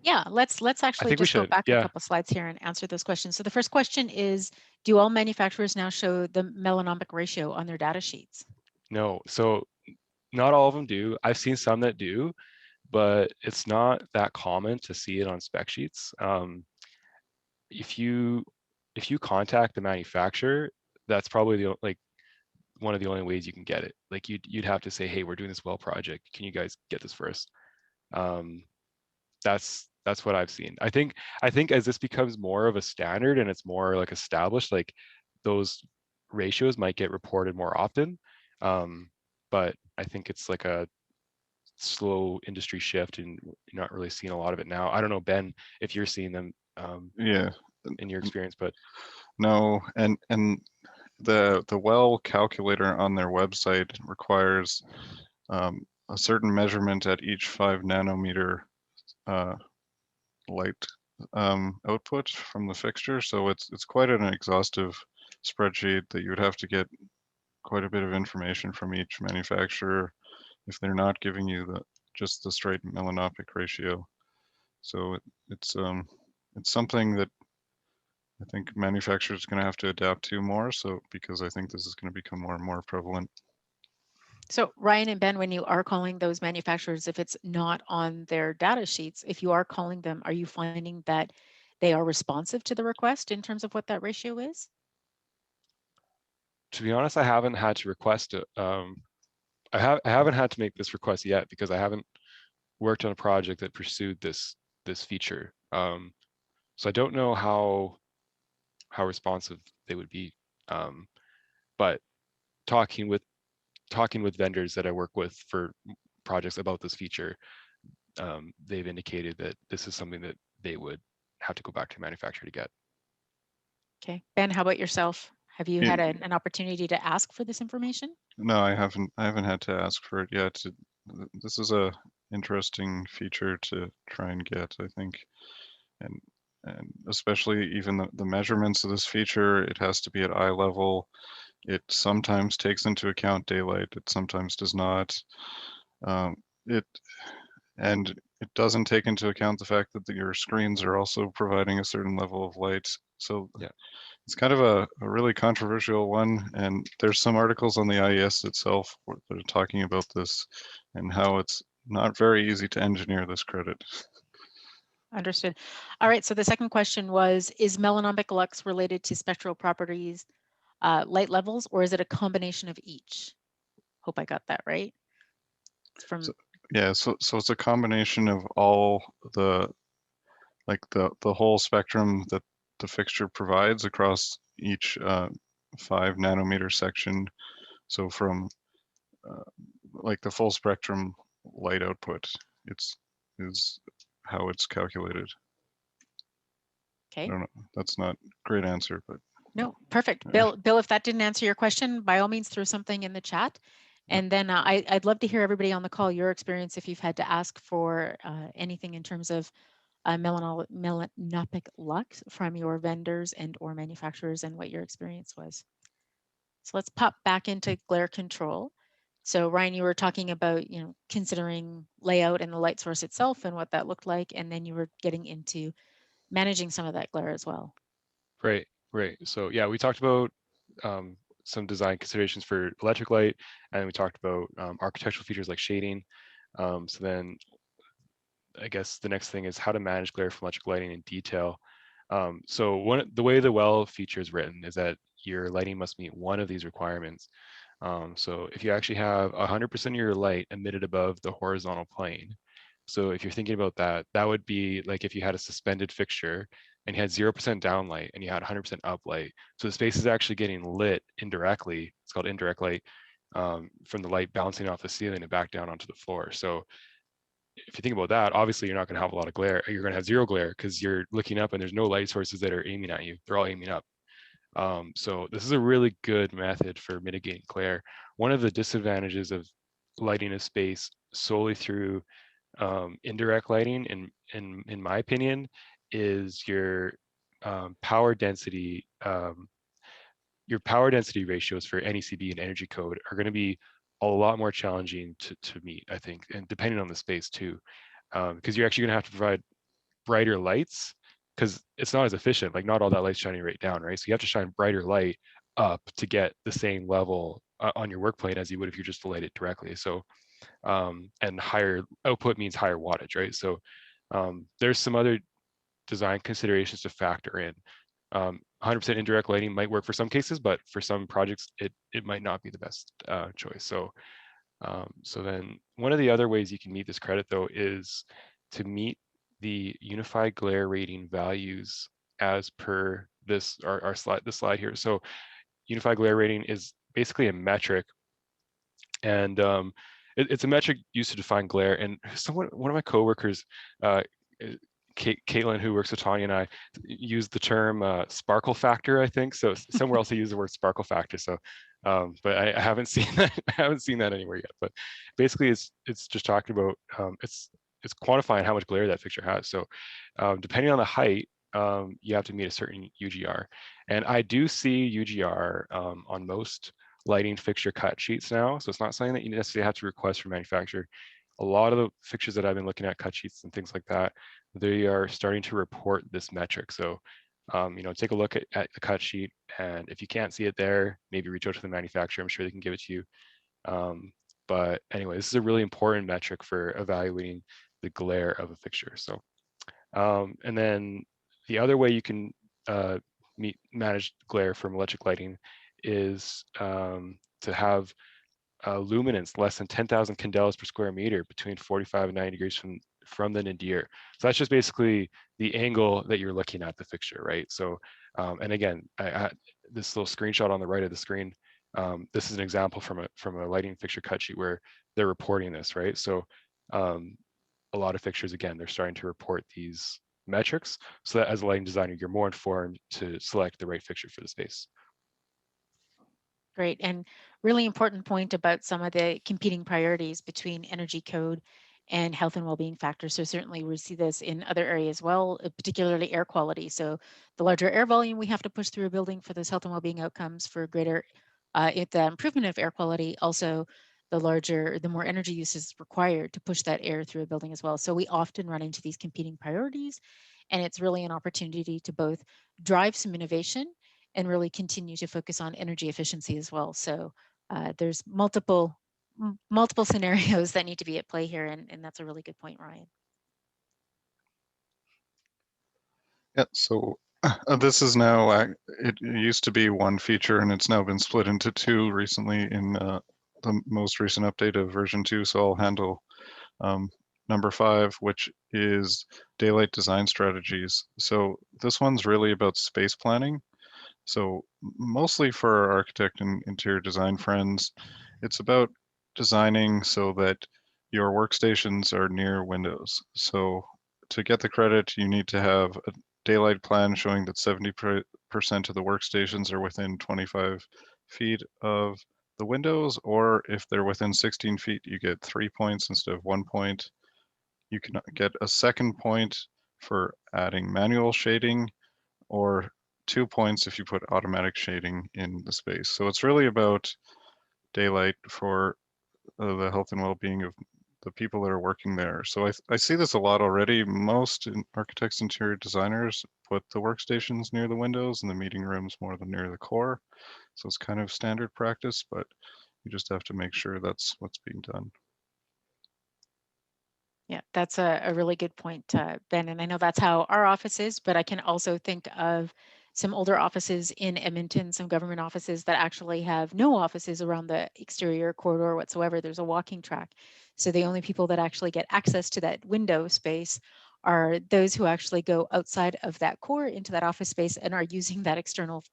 Yeah, let's I actually think we just go should. back a Yeah. couple slides here and answer those questions. So the first question is, do all manufacturers now show the melanopic ratio on their data sheets? No. So not all of them do. I've seen some that do, but it's not that common to see it on spec sheets. If you contact the manufacturer, that's probably the like one of the only ways you can get it. Like you'd have to say, hey, we're doing this well project. Can you guys get this for us? That's what I've seen. I think as this becomes more of a standard and it's more like established, like those ratios might get reported more often. But I think it's like a slow industry shift, and you're not really seeing a lot of it now. I don't know, Ben, if you're seeing them Yeah, in your experience, but no, and the well calculator on their website requires a certain measurement at each 5 nanometer light output from the fixture. So it's quite an exhaustive spreadsheet that you would have to get quite a bit of information from each manufacturer if they're not giving you just the straight melanopic ratio. So it's something that I think manufacturers are going to have to adapt to more. So because I think this is going to become more and more prevalent. So Ryan and Ben, when you are calling those manufacturers, if it's not on their data sheets, if you are calling them, are you finding that they are responsive to the request in terms of what that ratio is? to be honest, I haven't had to request it. I haven't had to make this request yet because I haven't worked on a project that pursued this feature. So I don't know how responsive they would be. But talking with vendors that I work with for projects about this feature, they've indicated that this is something that they would have to go back to the manufacturer to get. Okay, Ben, how about yourself? Have you Yeah. had an opportunity to ask for this information? No, I haven't had to ask for it yet. This is a interesting feature to try and get, I think. And especially even the measurements of this feature, it has to be at eye level. It sometimes takes into account daylight, it sometimes does not. It doesn't take into account the fact that your screens are also providing a certain level of light. So yeah, it's kind of a really controversial one. And there's some articles on the IES itself that are talking about this and how it's not very easy to engineer this credit. Understood. All right, so the second question was, is Melanopic Lux related to spectral properties, light levels, or is it a combination of each? Hope I got that right. It's from yeah, so it's a combination of all the whole spectrum that the fixture provides across each 5 nanometer section. So from like the full spectrum light output, is how it's calculated. okay. I don't know. That's not a great answer, but No, perfect. Bill, if that didn't answer your question, by all means, throw something in the chat. And then I'd love to hear everybody on the call, your experience if you've had to ask for anything in terms of Melanopic Lux from your vendors and or manufacturers and what your experience was. So let's pop back into glare control. So Ryan, you were talking about, considering layout and the light source itself and what that looked like, and then you were getting into managing some of that glare as well. right. So yeah, we talked about some design considerations for electric light, and we talked about architectural features like shading. So then I guess the next thing is how to manage glare from electric lighting in detail. So the way the well feature is written is that your lighting must meet one of these requirements. So if you actually have 100% of your light emitted above the horizontal plane, so if you're thinking about that, that would be like if you had a suspended fixture and you had 0% downlight and you had 100% uplight. So the space is actually getting lit indirectly. It's called indirect light from the light bouncing off the ceiling and back down onto the floor. So if you think about that, obviously you're not going to have a lot of glare. You're going to have zero glare because you're looking up and there's no light sources that are aiming at you. They're all aiming up. So this is a really good method for mitigating glare. One of the disadvantages of lighting a space solely through indirect lighting, in my opinion, is your power density. Your power density ratios for NECB and energy code are going to be a lot more challenging to meet, I think, and depending on the space too, because you're actually going to have to provide brighter lights, because it's not as efficient. Like not all that light's shining right down, right? So you have to shine brighter light up to get the same level on your work plane as you would if you just light it directly. So and higher output means higher wattage, right? So there's some other design considerations to factor in. 100% indirect lighting might work for some cases, but for some projects, it might not be the best choice. So so then one of the other ways you can meet this credit though is to meet the unified glare rating values as per this our slide, the slide here. So unified glare rating is basically a metric, and it's a metric used to define glare. And one of my coworkers, Caitlin, who works with Tanya and I, used the term sparkle factor, I think. So somewhere else he used the word sparkle factor. So, but I haven't seen that. I haven't seen that anywhere yet. But basically, it's just talking about it's quantifying how much glare that fixture has. So depending on the height, you have to meet a certain UGR. And I do see UGR on most lighting fixture cut sheets now. So it's not something that you necessarily have to request from manufacturer. A lot of the fixtures that I've been looking at, cut sheets and things like that, they are starting to report this metric. So, take a look at the cut sheet, and if you can't see it there, maybe reach out to the manufacturer. I'm sure they can give it to you. But anyway, this is a really important metric for evaluating the glare of a fixture. So, and then the other way you can manage glare from electric lighting is to have luminance less than 10,000 candelas per square meter between 45 and 90 degrees from the nadir. So that's just basically the angle that you're looking at the fixture, right? So, and again, this little screenshot on the right of the screen, this is an example from a lighting fixture cut sheet where they're reporting this, right? So a lot of fixtures, again, they're starting to report these metrics so that as a lighting designer, you're more informed to select the right fixture for the space. Great, and really important point about some of the competing priorities between energy code and health and well-being factors. So certainly we see this in other areas as well, particularly air quality. So the larger air volume we have to push through a building for those health and well-being outcomes for greater the improvement of air quality, also the more energy use is required to push that air through a building as well. So we often run into these competing priorities, and it's really an opportunity to both drive some innovation and really continue to focus on energy efficiency as well. So there's multiple scenarios that need to be at play here, and that's a really good point, Ryan. Yeah, so this is now, it used to be one feature and it's now been split into two recently in the most recent update of version 2. So I'll handle number 5, which is daylight design strategies. So this one's really about space planning. So mostly for our architect and interior design friends, it's about designing so that your workstations are near windows. So to get the credit, you need to have a daylight plan showing that 70% of the workstations are within 25 feet of the windows, or if they're within 16 feet, you get 3 points instead of 1 point. You can get a second point for adding manual shading, or 2 points if you put automatic shading in the space. So it's really about daylight for the health and well-being of the people that are working there. So I see this a lot already. Most architects, interior designers put the workstations near the windows and the meeting rooms more than near the core. So it's kind of standard practice, but you just have to make sure that's what's being done. Yeah, that's a really good point, Ben. And I know that's how our office is, but I can also think of some older offices in Edmonton, some government offices that actually have no offices around the exterior corridor whatsoever. There's a walking track. So the only people that actually get access to that window space are those who actually go outside of that core into that office space and are using that external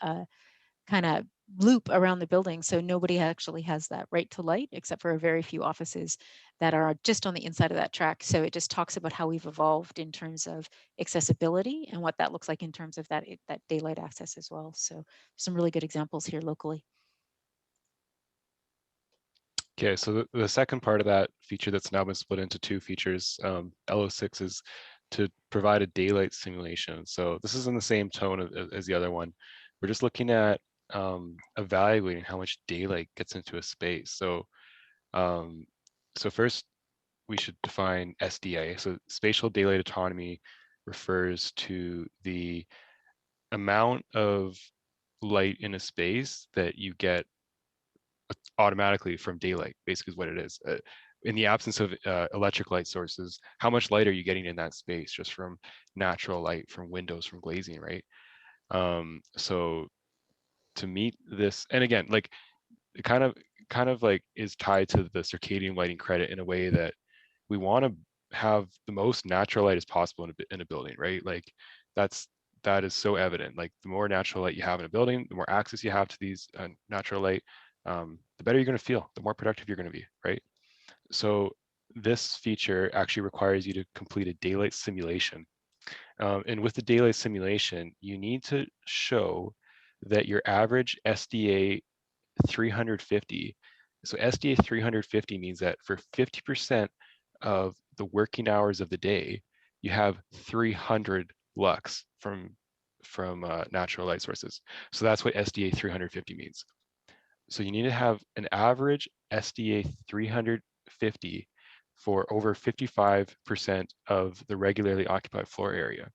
kind of loop around the building. So nobody actually has that right to light except for a very few offices that are just on the inside of that track. So it just talks about how we've evolved in terms of accessibility and what that looks like in terms of that daylight access as well. So some really good examples here locally. Okay, so the second part of that feature that's now been split into 2 features, LO6, is to provide a daylight simulation. So this is in the same tone as the other one. We're just looking at evaluating how much daylight gets into a space. So, so first we should define SDA, so spatial daylight autonomy. refers to the amount of light in a space that you get automatically from daylight, basically is what it is. In the absence of electric light sources, how much light are you getting in that space just from natural light, from windows, from glazing, right? So to meet this, and again, like it kind of like is tied to the circadian lighting credit in a way that we want to have the most natural light as possible in a building, right? Like that is so evident. Like the more natural light you have in a building, the more access you have to these natural light, the better you're going to feel, the more productive you're going to be, right? So this feature actually requires you to complete a daylight simulation. And with the daylight simulation, you need to show that your average SDA 350. So SDA 350 means that for 50% of the working hours of the day, you have 300 lux from natural light sources. So that's what SDA 350 means. So you need to have an average SDA 350 for over 55% of the regularly occupied floor area.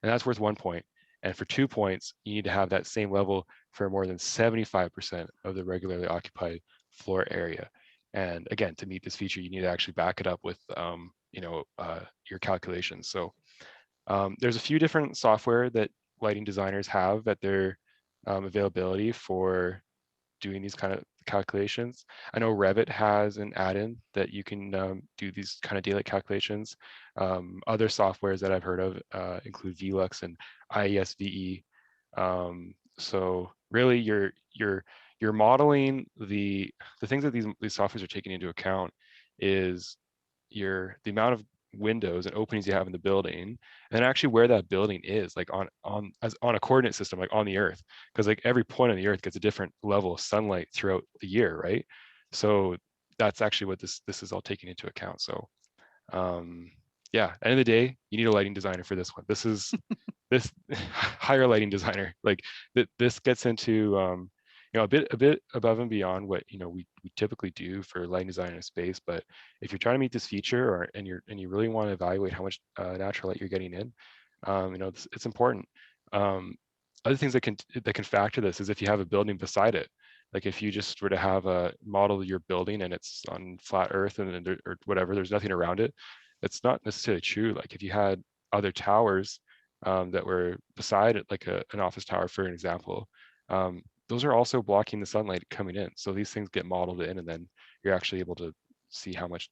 And that's worth 1 point. And for 2 points, you need to have that same level for more than 75% of the regularly occupied floor area. And again, to meet this feature, you need to actually back it up with your calculations. So there's a few different software that lighting designers have at their availability for doing these kind of calculations. I know Revit has an add-in that you can do these kind of daylight calculations. Other softwares that I've heard of include Velux and IESVE. So really, you're modeling the things that these softwares are taking into account is the amount of windows and openings you have in the building, and actually where that building is, like on a coordinate system, like on the earth, because like every point on the earth gets a different level of sunlight throughout the year, right? So that's actually what this is all taking into account. So yeah, end of the day, you need a lighting designer for this one. This is this hire lighting designer. Like this gets into a bit above and beyond what we typically do for lighting design in a space. But if you're trying to meet this feature, and you really want to evaluate how much natural light you're getting in, it's important. Other things that can factor this is if you have a building beside it. Like if you just were to have a model your building and it's on flat earth or whatever, there's nothing around it. That's not necessarily true. Like if you had other towers that were beside it, like an office tower, for an example, those are also blocking the sunlight coming in. So these things get modeled in, and then you're actually able to see how much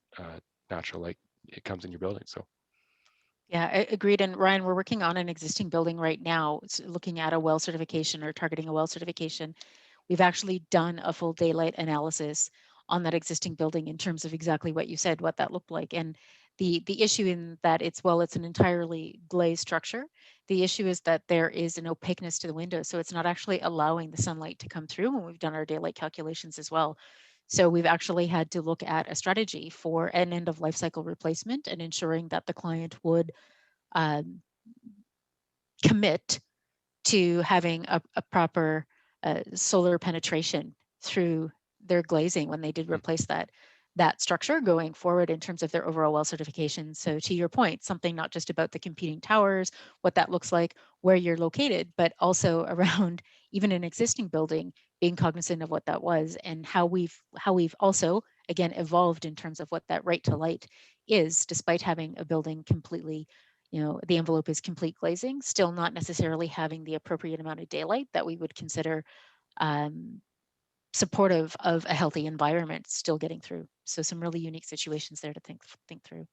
natural light it comes in your building. So. Yeah, agreed. And Ryan, we're working on an existing building right now. It's looking at a well certification or targeting a well certification. We've actually done a full daylight analysis on that existing building in terms of exactly what you said, what that looked like. And the issue in that it's an entirely glazed structure. The issue is that there is an opaqueness to the window. So it's not actually allowing the sunlight to come through when we've done our daylight calculations as well. So we've actually had to look at a strategy for an end of life cycle replacement and ensuring that the client would commit to having a proper solar penetration through their glazing when they did replace that structure going forward in terms of their overall well certification. So to your point, something not just about the competing towers, what that looks like, where you're located, but also around even an existing building, being cognizant of what that was and how we've also again evolved in terms of what that right to light is, despite having a building completely, the envelope is complete glazing, still not necessarily having the appropriate amount of daylight that we would consider supportive of a healthy environment still getting through. So some really unique situations there to think through.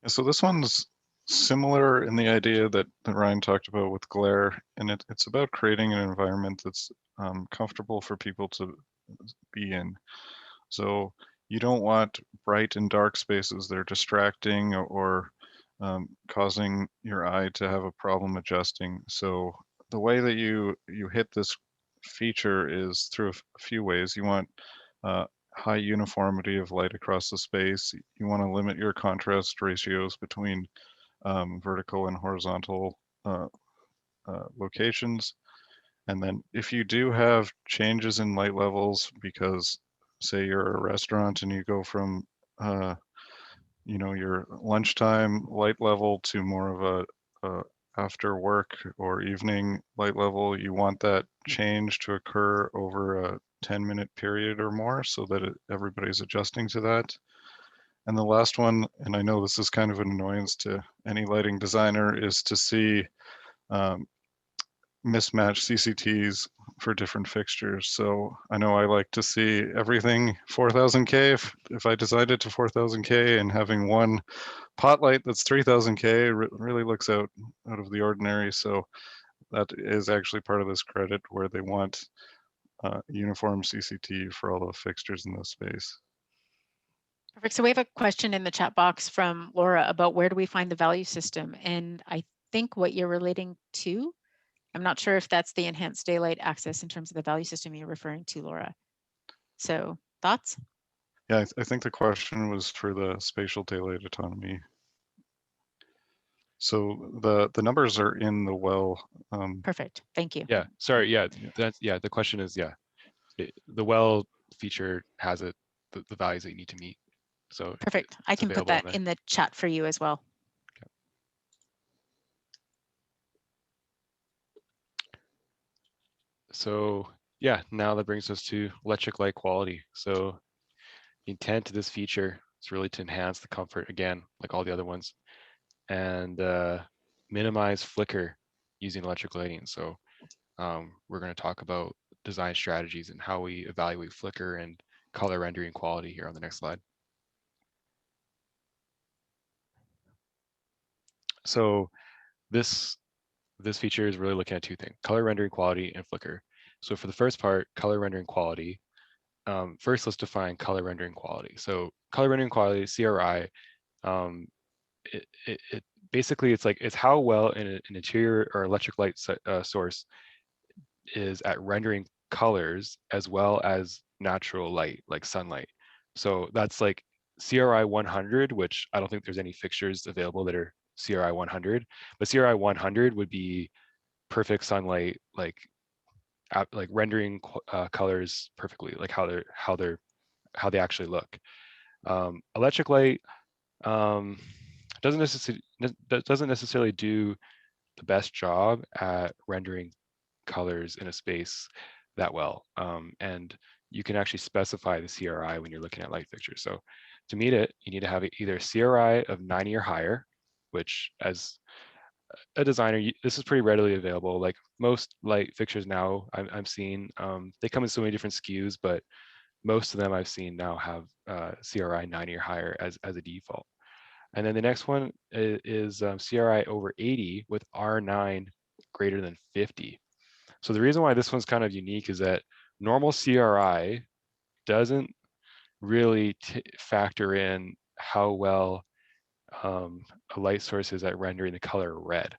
Yeah, so this one's similar in the idea that Ryan talked about with glare, and it's about creating an environment that's comfortable for people to be in. So you don't want bright and dark spaces that are distracting or causing your eye to have a problem adjusting. So the way that you hit this feature is through a few ways. You want high uniformity of light across the space. You want to limit your contrast ratios between vertical and horizontal locations. And then if you do have changes in light levels, because say you're a restaurant and you go from you know, your lunchtime light level to more of a after work or evening light level. You want that change to occur over a 10-minute period or more so that everybody's adjusting to that. And the last one, and I know this is kind of an annoyance to any lighting designer, is to see mismatched CCTs for different fixtures. So I know I like to see everything 4000K if I designed it to 4000K, and having one pot light that's 3000K really looks out of the ordinary. So that is actually part of this credit where they want uniform CCT for all the fixtures in the space. Perfect. So we have a question in the chat box from Laura about where do we find the value system? And I think what you're relating to, I'm not sure if that's the enhanced daylight access in terms of the value system you're referring to, Laura. So thoughts? Yeah, I think the question was for the spatial daylight autonomy. So the numbers are in the well. Perfect. Thank you. Yeah, sorry. Yeah, the question is, the well feature has the values that you need to meet. So perfect. I can put that in the chat for you as well. Okay. So yeah, now that brings us to electric light quality. So the intent of this feature is really to enhance the comfort, again, like all the other ones, and minimize flicker using electric lighting. So we're going to talk about design strategies and how we evaluate flicker and color rendering quality here on the next slide. So this feature is really looking at two things: color rendering quality and flicker. So for the first part, color rendering quality, first let's define color rendering quality. So color rendering quality, CRI, it basically it's how well an interior or electric light source is at rendering colors as well as natural light like sunlight. So that's like CRI 100, which I don't think there's any fixtures available that are CRI 100, but CRI 100 would be perfect sunlight, like rendering colors perfectly, like how they actually look. Electric light doesn't necessarily do the best job at rendering colors in a space that well. And you can actually specify the CRI when you're looking at light fixtures. So to meet it, you need to have either a CRI of 90 or higher, which as a designer, this is pretty readily available. Like most light fixtures now I'm seeing, they come in so many different SKUs, but most of them I've seen now have CRI 90 or higher as a default. And then the next one is CRI over 80 with R9 greater than 50. So the reason why this one's kind of unique is that normal CRI doesn't really factor in how well a light source is at rendering the color red.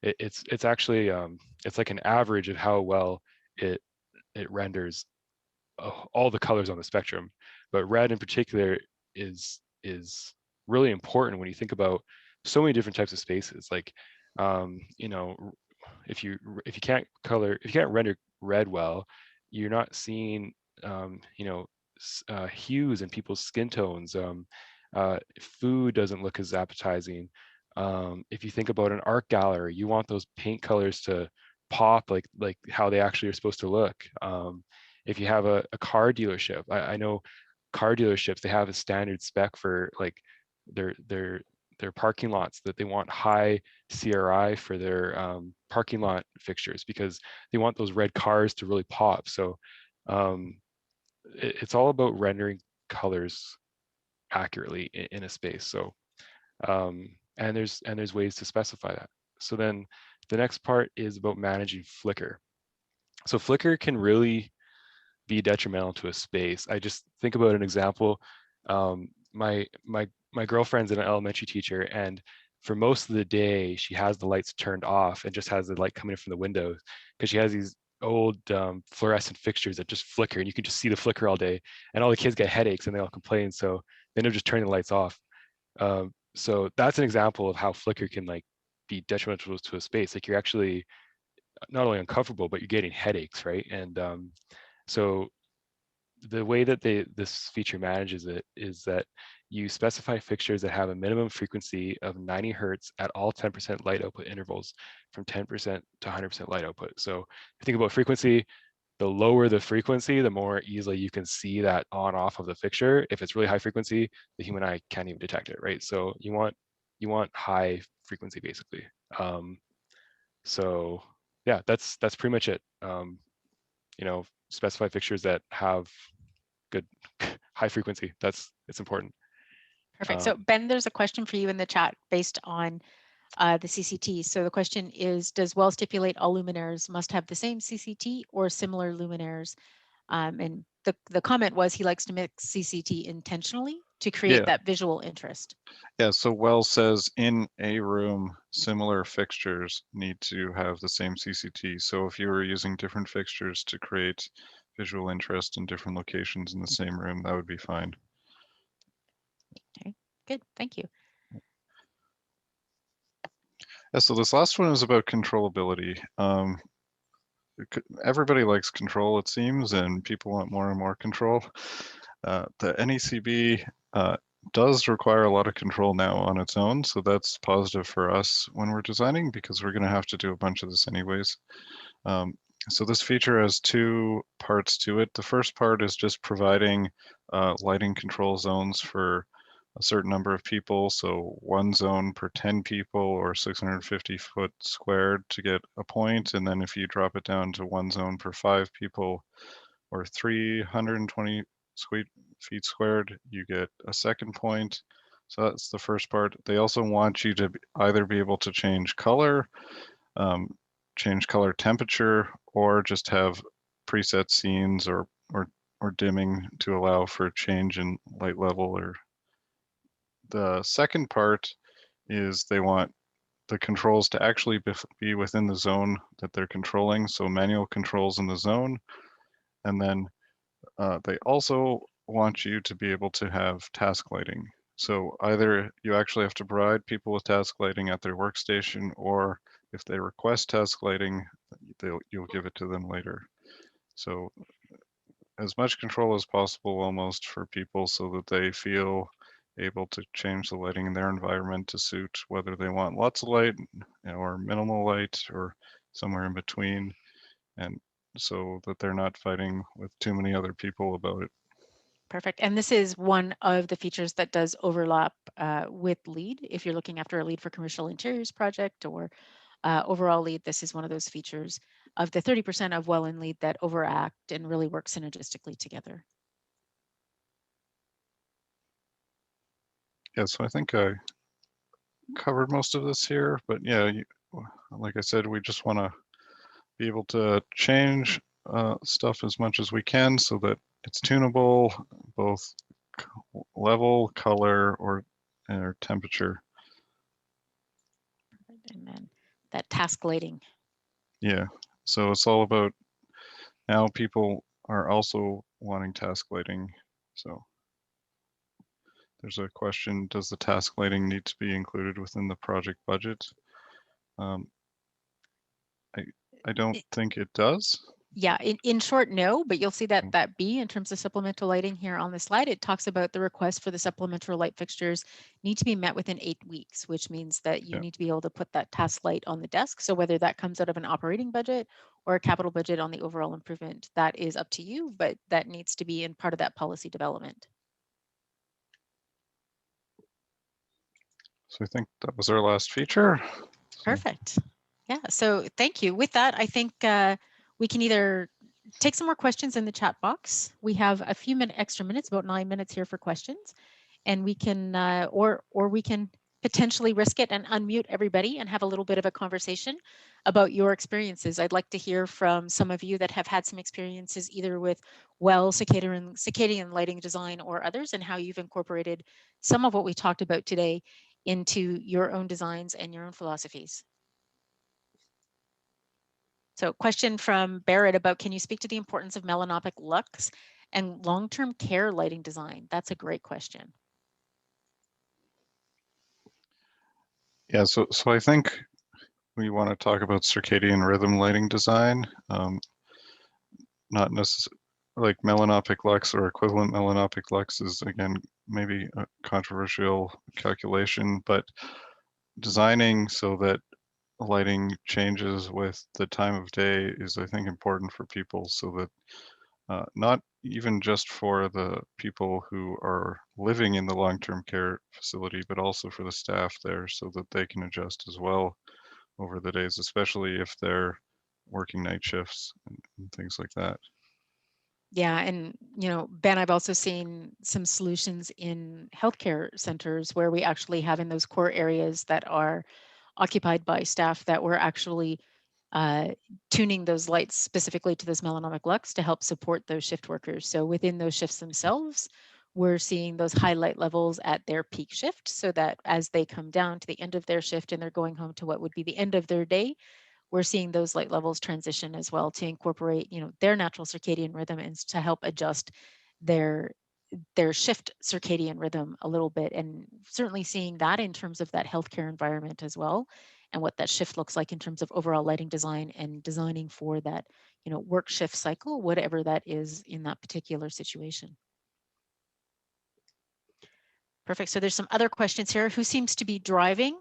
It's actually it's like an average of how well it renders all the colors on the spectrum, but red in particular is really important when you think about so many different types of spaces. Like you know, if you can't render red well, you're not seeing you know, hues in people's skin tones. Food doesn't look as appetizing. If you think about an art gallery, you want those paint colors to pop like how they actually are supposed to look. If you have a car dealership, I know car dealerships, they have a standard spec for like their parking lots, that they want high CRI for their parking lot fixtures because they want those red cars to really pop. So it's all about rendering colors accurately in a space. So and there's ways to specify that. So then the next part is about managing flicker. So flicker can really be detrimental to a space. I just think about an example. My girlfriend's an elementary teacher, and for most of the day she has the lights turned off and just has the light coming in from the windows because she has these old fluorescent fixtures that just flicker, and you can just see the flicker all day, and all the kids get headaches and they all complain, so they end up just turning the lights off. So that's an example of how flicker can like be detrimental to a space. Like you're actually not only uncomfortable, but you're getting headaches, right? And so the way that this feature manages it is that you specify fixtures that have a minimum frequency of 90 Hertz at all 10% light output intervals from 10% to 100% light output. So if you think about frequency, the lower the frequency, the more easily you can see that on off of the fixture. If it's really high frequency, the human eye can't even detect it, right? So you want high frequency basically. So yeah, that's pretty much it. You know, specify fixtures that have good high frequency. It's important. Perfect. So Ben, there's a question for you in the chat based on the CCT. So the question is, does WELL stipulate all luminaires must have the same CCT or similar luminaires? And the comment was he likes to mix CCT intentionally to create that visual interest. Yeah, so WELL says in a room, similar fixtures need to have the same CCT. So if you were using different fixtures to create visual interest in different locations in the same room, that would be fine. Okay, good, thank you. Yeah, so this last one is about controllability. Everybody likes control, it seems, and people want more and more control. The NECB does require a lot of control now on its own, so that's positive for us when we're designing because we're going to have to do a bunch of this anyways. So this feature has two parts to it. The first part is just providing lighting control zones for a certain number of people. So one zone per 10 people or 650 foot squared to get a point. And then if you drop it down to one zone per 5 people or 320 feet squared, you get a second point. So that's the first part. They also want you to either be able to change color, change color temperature, or just have preset scenes or dimming to allow for change in light level. Or the second part is they want the controls to actually be within the zone that they're controlling. So manual controls in the zone. And then they also want you to be able to have task lighting. So either you actually have to provide people with task lighting at their workstation, or if they request task lighting, you'll give it to them later. So as much control as possible almost for people so that they feel able to change the lighting in their environment to suit whether they want lots of light or minimal light or somewhere in between, and so that they're not fighting with too many other people about it. Perfect. And this is one of the features that does overlap with LEED. If you're looking after a LEED for commercial interiors project or overall LEED, this is one of those features of the 30% of WELL and LEED that overact and really work synergistically together. Yeah, so I think I covered most of this here, but yeah, like I said, we just want to be able to change stuff as much as we can so that it's tunable, both level, color, or temperature. And then that task lighting. Yeah, so it's all about now people are also wanting task lighting. So there's a question, does the task lighting need to be included within the project budget? I don't think it does. Yeah, in short, no, but you'll see that that B in terms of supplemental lighting here on the slide, it talks about the request for the supplemental light fixtures need to be met within 8 weeks, which means that you need to be able to put that task light on the desk. So whether that comes out of an operating budget or a capital budget on the overall improvement, that is up to you, but that needs to be in part of that policy development. So I think that was our last feature. Perfect. Yeah, so thank you. With that, I think we can either take some more questions in the chat box. We have a few extra minutes, about 9 minutes here for questions, and we can, or we can potentially risk it and unmute everybody and have a little bit of a conversation about your experiences. I'd like to hear from some of you that have had some experiences either with WELL, circadian lighting design or others, and how you've incorporated some of what we talked about today into your own designs and your own philosophies. So question from Barrett about, can you speak to the importance of Melanopic Lux and long-term care lighting design? That's a great question. Yeah, so I think we want to talk about circadian rhythm lighting design. Not necessarily, like Melanopic Lux or equivalent Melanopic Lux is, again, maybe a controversial calculation, but designing so that lighting changes with the time of day is, I think, important for people, so that not even just for the people who are living in the long-term care facility, but also for the staff there, so that they can adjust as well over the days, especially if they're working night shifts and things like that. Yeah, and Ben, I've also seen some solutions in healthcare centers where we actually have in those core areas that are occupied by staff that we're actually tuning those lights specifically to this Melanopic Lux to help support those shift workers. So within those shifts themselves, we're seeing those high light levels at their peak shift, so that as they come down to the end of their shift and they're going home to what would be the end of their day, we're seeing those light levels transition as well to incorporate, their natural circadian rhythm and to help adjust their shift circadian rhythm a little bit. And certainly seeing that in terms of that healthcare environment as well, and what that shift looks like in terms of overall lighting design and designing for that, work shift cycle, whatever that is in that particular situation. Perfect. So there's some other questions here. Who seems to be driving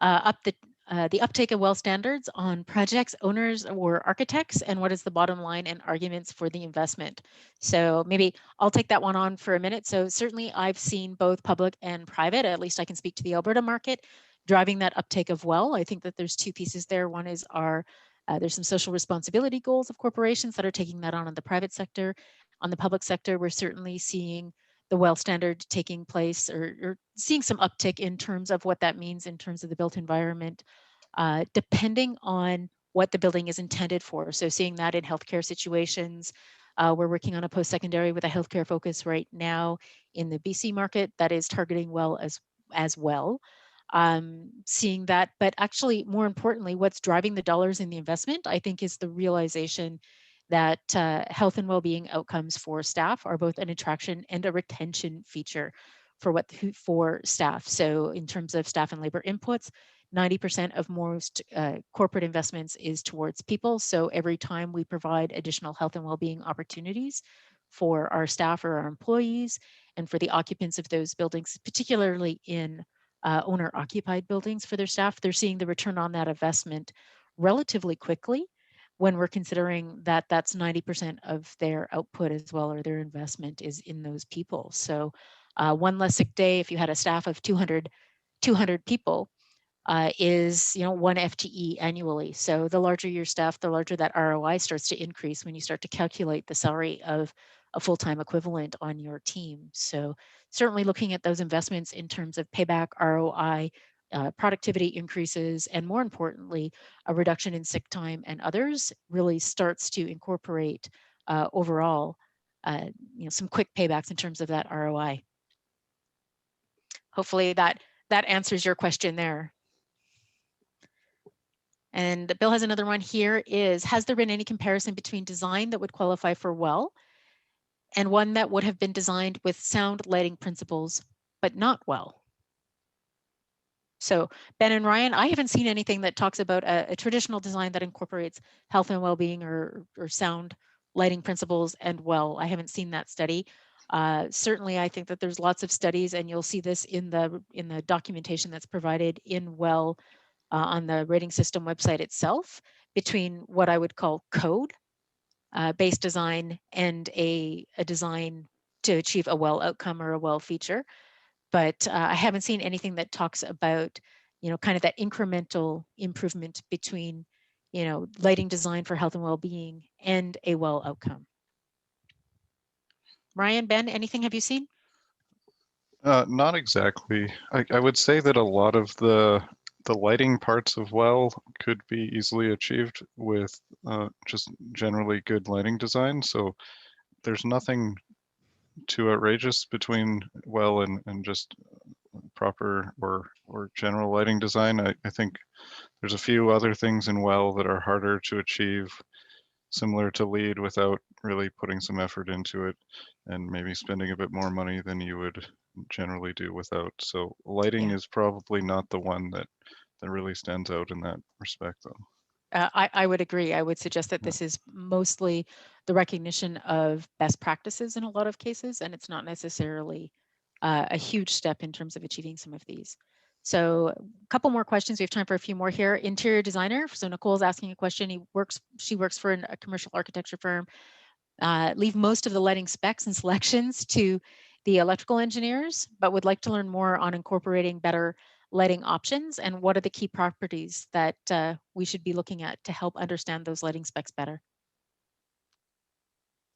up the uptake of well standards on projects, owners, or architects, and what is the bottom line and arguments for the investment? So maybe I'll take that one on for a minute. So certainly I've seen both public and private, at least I can speak to the Alberta market, driving that uptake of well. I think that there's two pieces there. One is there's some social responsibility goals of corporations that are taking that on in the private sector. On the public sector, we're certainly seeing the well standard taking place, or seeing some uptick in terms of what that means in terms of the built environment, depending on what the building is intended for. So seeing that in healthcare situations, we're working on a post-secondary with a healthcare focus right now in the BC market that is targeting well as well. Seeing that, but actually more importantly, what's driving the dollars in the investment, I think, is the realization that health and well-being outcomes for staff are both an attraction and a retention feature for staff. So in terms of staff and labor inputs, 90% of most corporate investments is towards people. So every time we provide additional health and well-being opportunities for our staff or our employees and for the occupants of those buildings, particularly in owner-occupied buildings for their staff, they're seeing the return on that investment relatively quickly, when we're considering that that's 90% of their output as well, or their investment is in those people. So one less sick day, if you had a staff of 200 people, is 1 FTE annually. So the larger your staff, the larger that ROI starts to increase when you start to calculate the salary of a full-time equivalent on your team. So certainly looking at those investments in terms of payback, ROI, productivity increases, and more importantly, a reduction in sick time and others really starts to incorporate overall some quick paybacks in terms of that ROI. Hopefully that answers your question there. And Bill has another one here has there been any comparison between design that would qualify for well and one that would have been designed with sound lighting principles, but not well? So Ben and Ryan, I haven't seen anything that talks about a traditional design that incorporates health and well-being or sound lighting principles and well. I haven't seen that study. Certainly, I think that there's lots of studies, and you'll see this in the documentation that's provided in well on the rating system website itself, between what I would call code based design and a design to achieve a well outcome or a well feature. But I haven't seen anything that talks about, kind of that incremental improvement between, lighting design for health and well-being and a well outcome. Ryan, Ben, anything have you seen? Not exactly. I would say that a lot of the lighting parts of well could be easily achieved with just generally good lighting design. So there's nothing too outrageous between well and just proper or general lighting design. I think there's a few other things in well that are harder to achieve, similar to LEED, without really putting some effort into it and maybe spending a bit more money than you would generally do without. So lighting is probably not the one that really stands out in that respect, though. I would agree. I would suggest that this is mostly the recognition of best practices in a lot of cases, and it's not necessarily a huge step in terms of achieving some of these. So a couple more questions. We have time for a few more here. Interior designer. So Nicole's asking a question. She works for a commercial architecture firm. Leave most of the lighting specs and selections to the electrical engineers, but would like to learn more on incorporating better lighting options and what are the key properties that we should be looking at to help understand those lighting specs better.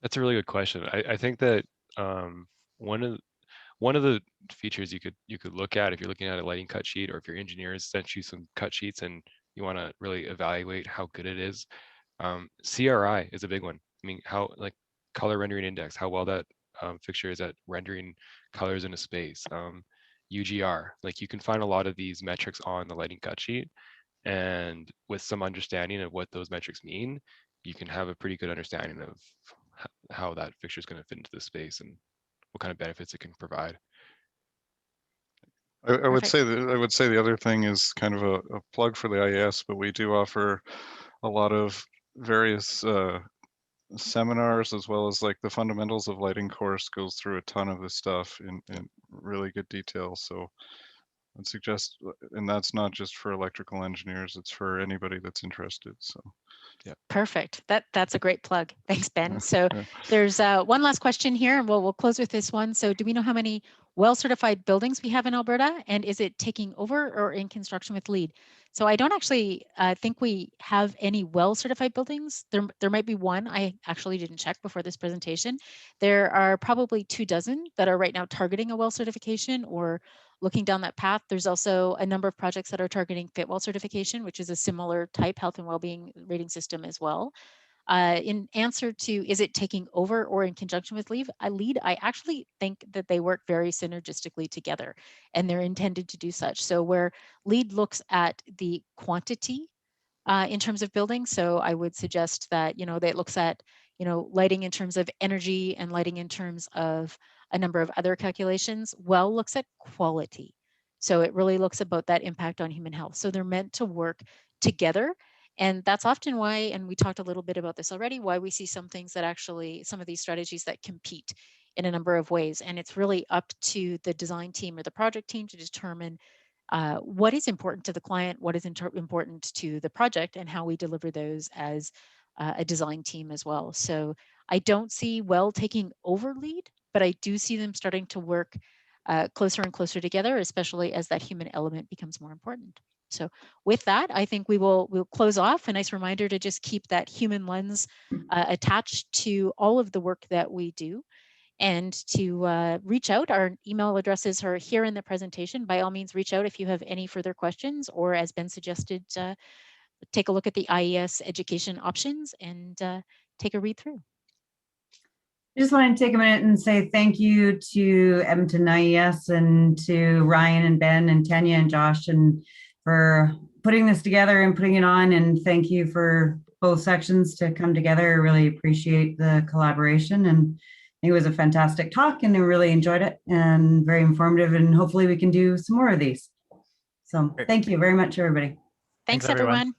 That's a really good question. I think that one of the features you could look at if you're looking at a lighting cut sheet, or if your engineers sent you some cut sheets and you want to really evaluate how good it is, CRI is a big one. I mean, how, like, color rendering index, how well that fixture is at rendering colors in a space. UGR, like, you can find a lot of these metrics on the lighting cut sheet, and with some understanding of what those metrics mean, you can have a pretty good understanding of how that fixture is going to fit into the space and what kind of benefits it can provide. I would say the other thing is kind of a plug for the IES, but we do offer a lot of various seminars, as well as like the fundamentals of lighting course goes through a ton of this stuff in really good detail. So I'd suggest, and that's not just for electrical engineers, it's for anybody that's interested. So yeah, perfect. That's a great plug. Thanks, Ben. So yeah. there's one last question here, and we'll close with this one. So do we know how many well-certified buildings we have in Alberta, and is it taking over or in construction with LEED? So I don't actually think we have any well-certified buildings. There might be one. I actually didn't check before this presentation. There are probably 24 that are right now targeting a well certification or looking down that path. There's also a number of projects that are targeting Fitwell certification, which is a similar type health and well-being rating system as well. In answer to, is it taking over or in conjunction with LEED, I actually think that they work very synergistically together, and they're intended to do such. So where LEED looks at the quantity in terms of buildings, so I would suggest that, that it looks at, lighting in terms of energy and lighting in terms of a number of other calculations. Well looks at quality. So it really looks about that impact on human health. So they're meant to work together. And that's often why, and we talked a little bit about this already, why we see some things that actually, some of these strategies that compete in a number of ways. And it's really up to the design team or the project team to determine what is important to the client, what is important to the project, and how we deliver those as a design team as well. So I don't see well taking over LEED, but I do see them starting to work closer and closer together, especially as that human element becomes more important. So with that, I think we'll close off. A nice reminder to just keep that human lens attached to all of the work that we do, and to reach out. Our email addresses are here in the presentation. By all means, reach out if you have any further questions, or as Ben suggested, take a look at the IES education options and take a read through. I just want to take a minute and say thank you to Edmonton IES and to Ryan and Ben and Tanya and Josh, and for putting this together and putting it on. And thank you for both sections to come together. I really appreciate the collaboration, and I think it was a fantastic talk, and I really enjoyed it and very informative, and hopefully we can do some more of these. So thank you very much, everybody. Thanks everyone.